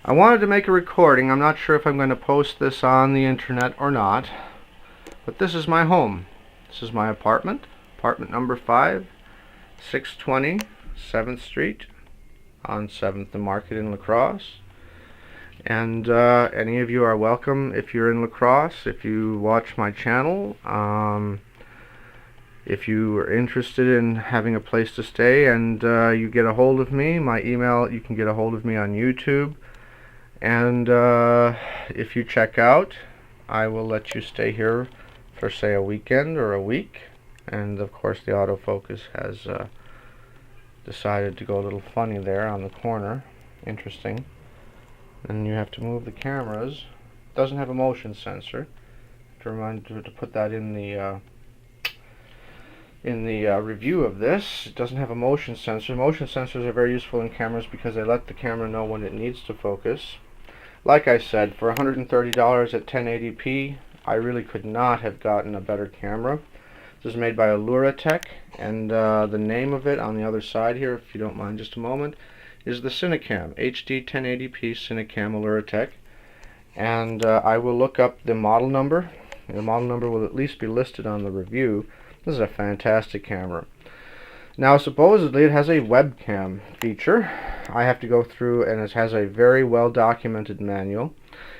I wanted to make a recording. I'm not sure if I'm going to post this on the internet or not, but this is my home. This is my apartment number 5, 620 7th Street on 7th and Market in La Crosse. And any of you are welcome if you're in La Crosse, if you watch my channel. If you are interested in having a place to stay and you get a hold of me, my email, you can get a hold of me on YouTube. And if you check out, I will let you stay here for, say, a weekend or a week. And of course the autofocus has decided to go a little funny there on the corner. Interesting. And you have to move the cameras. It doesn't have a motion sensor. To remind you to put that in the review of this. It doesn't have a motion sensor. Motion sensors are very useful in cameras because they let the camera know when it needs to focus. Like I said, for $130 at 1080p, I really could not have gotten a better camera. This is made by Tech, and the name of it on the other side here, if you don't mind just a moment, is the Cinecam, HD 1080p Cinecam Tech. And I will look up the model number. The model number will at least be listed on the review. This is a fantastic camera. Now supposedly it has a webcam feature. I have to go through, and it has a very well documented manual.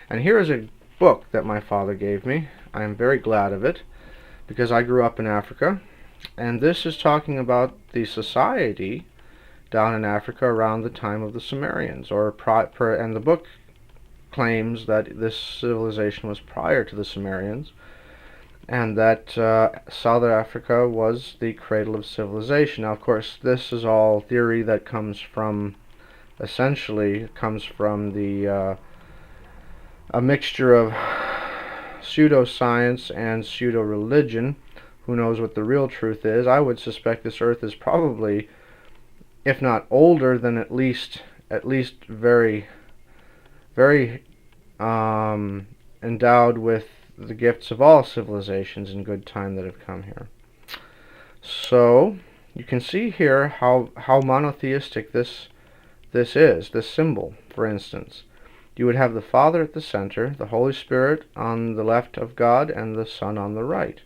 And here is a book that my father gave me. I am very glad of it because I grew up in Africa, and this is talking about the society down in Africa around the time of the Sumerians, and the book claims that this civilization was prior to the Sumerians, and that South Africa was the cradle of civilization. Now, of course, this is all theory that comes from, essentially, comes from the a mixture of pseudoscience and pseudo-religion. Who knows what the real truth is? I would suspect this Earth is probably, if not older, then at least very, very endowed with the gifts of all civilizations in good time that have come here. So you can see here how monotheistic this is, this symbol, for instance. You would have the Father at the center, the Holy Spirit on the left of God, and the Son on the right.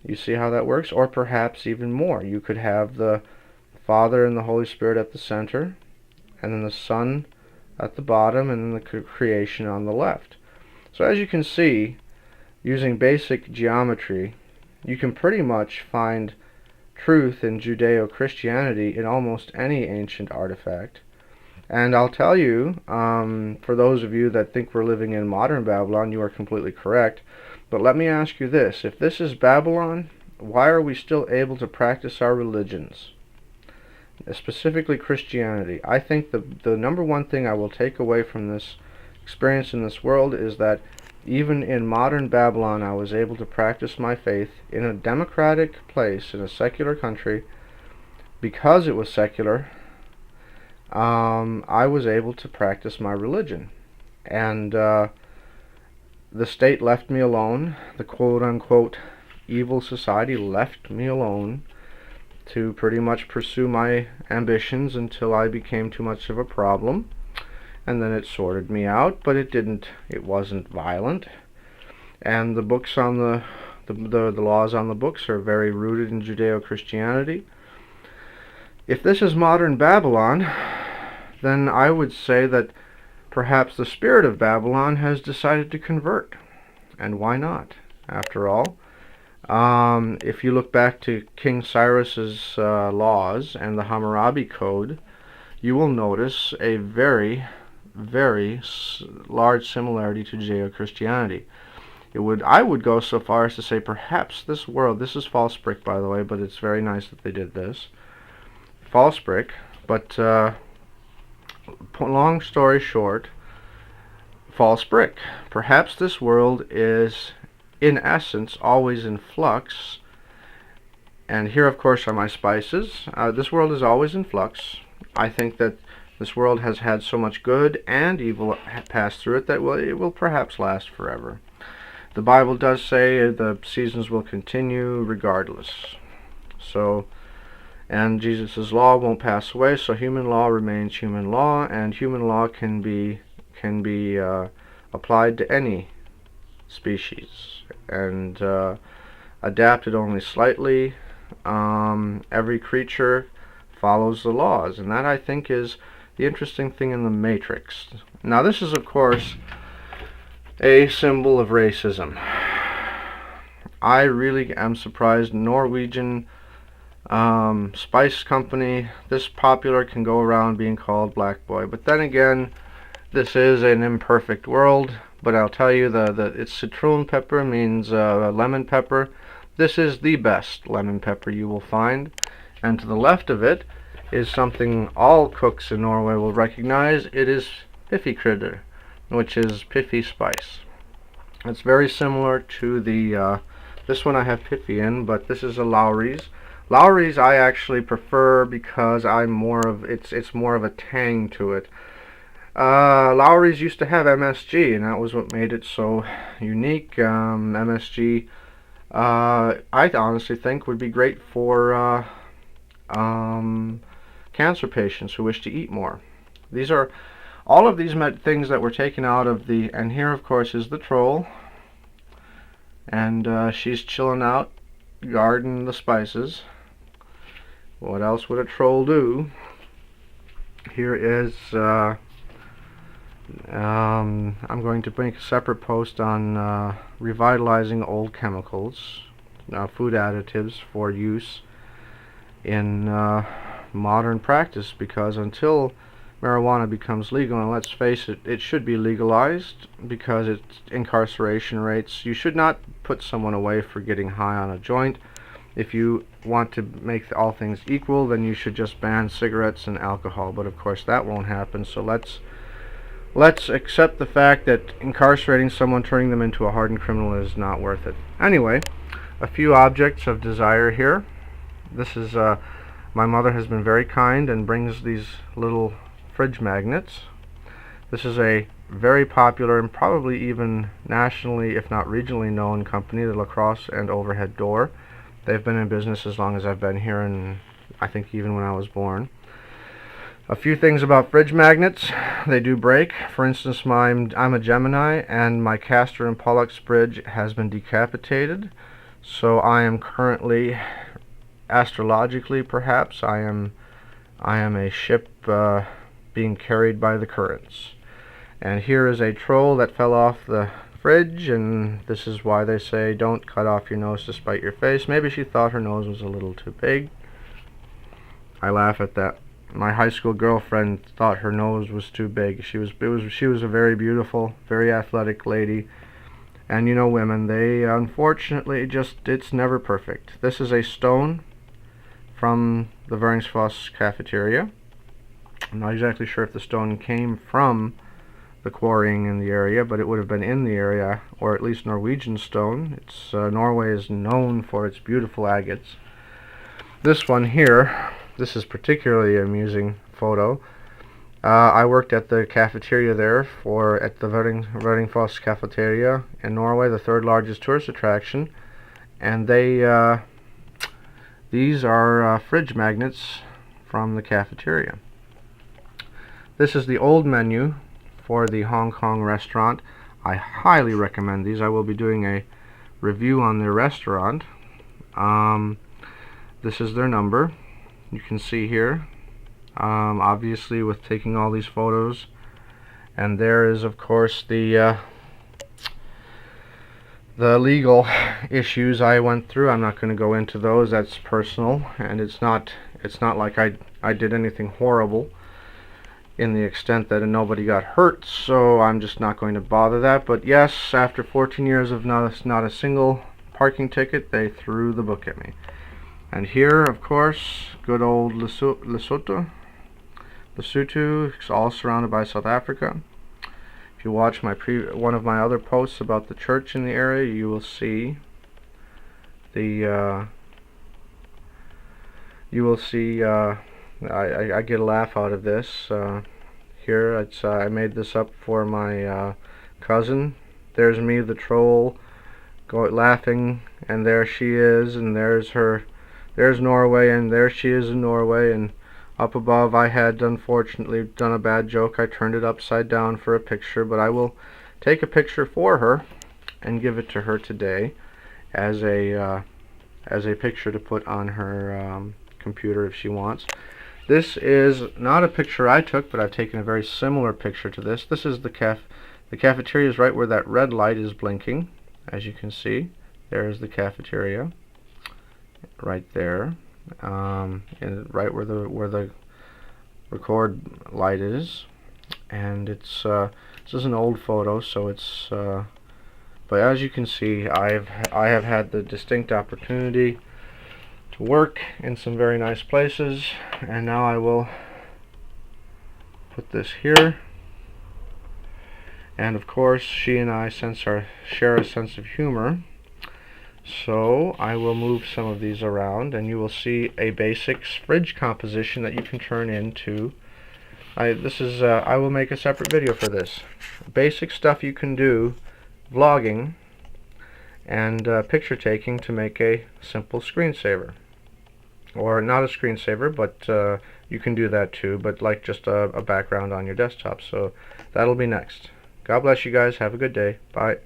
You see how that works? Or perhaps even more. You could have the Father and the Holy Spirit at the center, and then the Son at the bottom, and then the creation on the left. So as you can see, using basic geometry, you can pretty much find truth in Judeo-Christianity in almost any ancient artifact. And I'll tell you, for those of you that think we're living in modern Babylon, you are completely correct. But let me ask you this. If this is Babylon, why are we still able to practice our religions? Specifically Christianity. I think the number one thing I will take away from this experience in this world is that even in modern Babylon, I was able to practice my faith in a democratic place, in a secular country. Because it was secular, I was able to practice my religion. And the state left me alone. The quote-unquote evil society left me alone to pretty much pursue my ambitions until I became too much of a problem. And then it sorted me out, but it wasn't violent. And the books on the laws on the books are very rooted in Judeo-Christianity. If this is modern Babylon, then I would say that perhaps the spirit of Babylon has decided to convert. And why not, after all? If you look back to King Cyrus's laws and the Hammurabi Code, you will notice a very, very large similarity to Judeo-Christianity. I would go so far as to say perhaps this world, this is false brick by the way, but it's very nice that they did this. False brick, but long story short, false brick. Perhaps this world is, in essence, always in flux. And here, of course, are my spices. This world is always in flux. I think that this world has had so much good and evil pass through it that it will perhaps last forever. The Bible does say the seasons will continue regardless. So, and Jesus' law won't pass away, so human law remains human law, and human law can be can be applied to any species and adapted only slightly. Every creature follows the laws, and that, I think, is the interesting thing in the Matrix. Now, this is, of course, a symbol of racism. I really am surprised Norwegian spice company this popular can go around being called Black Boy. But then again, this is an imperfect world. But I'll tell you, it's citron pepper means lemon pepper. This is the best lemon pepper you will find. And to the left of it is something all cooks in Norway will recognize. It is piffy-krydder, which is piffy spice. It's very similar to the this one I have piffy in, but this is a Lowry's. Lowry's I actually prefer because it's more of a tang to it. Lowry's used to have MSG, and that was what made it so unique. MSG, I honestly think, would be great for cancer patients who wish to eat more. These are all of these things that were taken out of the, and here of course is the troll, and she's chilling out, guarding the spices. What else would a troll do? Here is I'm going to make a separate post on revitalizing old chemicals, food additives for use in modern practice, because until marijuana becomes legal, and let's face it, it should be legalized because it's incarceration rates. You should not put someone away for getting high on a joint. If you want to make all things equal, then you should just ban cigarettes and alcohol, but of course that won't happen. So let's accept the fact that incarcerating someone, turning them into a hardened criminal, is not worth it. Anyway, a few objects of desire here. This is my mother has been very kind and brings these little fridge magnets. This is a very popular and probably even nationally, if not regionally known company, the Lacrosse and Overhead Door. They've been in business as long as I've been here, and I think even when I was born. A few things about fridge magnets. They do break. For instance, I'm a Gemini, and my Castor and Pollux fridge has been decapitated. So I am currently, astrologically perhaps, I am a ship being carried by the currents. And here is a troll that fell off the fridge, and this is why they say don't cut off your nose to spite your face. Maybe she thought her nose was a little too big. I laugh at that. My high school girlfriend thought her nose was too big. She was a very beautiful, very athletic lady. And you know, women, they unfortunately it's never perfect. This is a stone from the Veringsfoss cafeteria. I'm not exactly sure if the stone came from the quarrying in the area, but it would have been in the area, or at least Norwegian stone. It's Norway is known for its beautiful agates. This one here, this is particularly amusing photo. I worked at the cafeteria there at the Veringsfoss cafeteria in Norway, the third largest tourist attraction, and these are fridge magnets from the cafeteria. This is the old menu for the Hong Kong restaurant. I highly recommend these. I will be doing a review on their restaurant. This is their number. You can see here, obviously with taking all these photos. And there is, of course, the legal issues I went through. I'm not going to go into those. That's personal, and it's not like I did anything horrible in the extent that nobody got hurt, so I'm just not going to bother that. But yes, after 14 years of not a single parking ticket, they threw the book at me. And here, of course, good old Lesotho. It's all surrounded by South Africa. If you watch one of my other posts about the church in the area, you will see I get a laugh out of this. Here, I made this up for my cousin. There's me, the troll, laughing, and there she is, and there's Norway, and there she is in Norway, and Up above I had unfortunately done a bad joke. I turned it upside down for a picture, but I will take a picture for her and give it to her today as a picture to put on her computer if she wants. This is not a picture I took, but I've taken a very similar picture to this. This is the cafeteria is right where that red light is blinking. As you can see, there is the cafeteria right there, and right where the record light is. And it's this is an old photo, so it's but as you can see, I have had the distinct opportunity to work in some very nice places, and now I will put this here. And of course, she and I share a sense of humor, so I will move some of these around, and you will see a basic fridge composition that you can turn into. I will make a separate video for this. Basic stuff you can do, vlogging and picture taking, to make a simple screensaver. Or not a screensaver, but you can do that too, but like just a background on your desktop. So that'll be next. God bless you guys. Have a good day. Bye.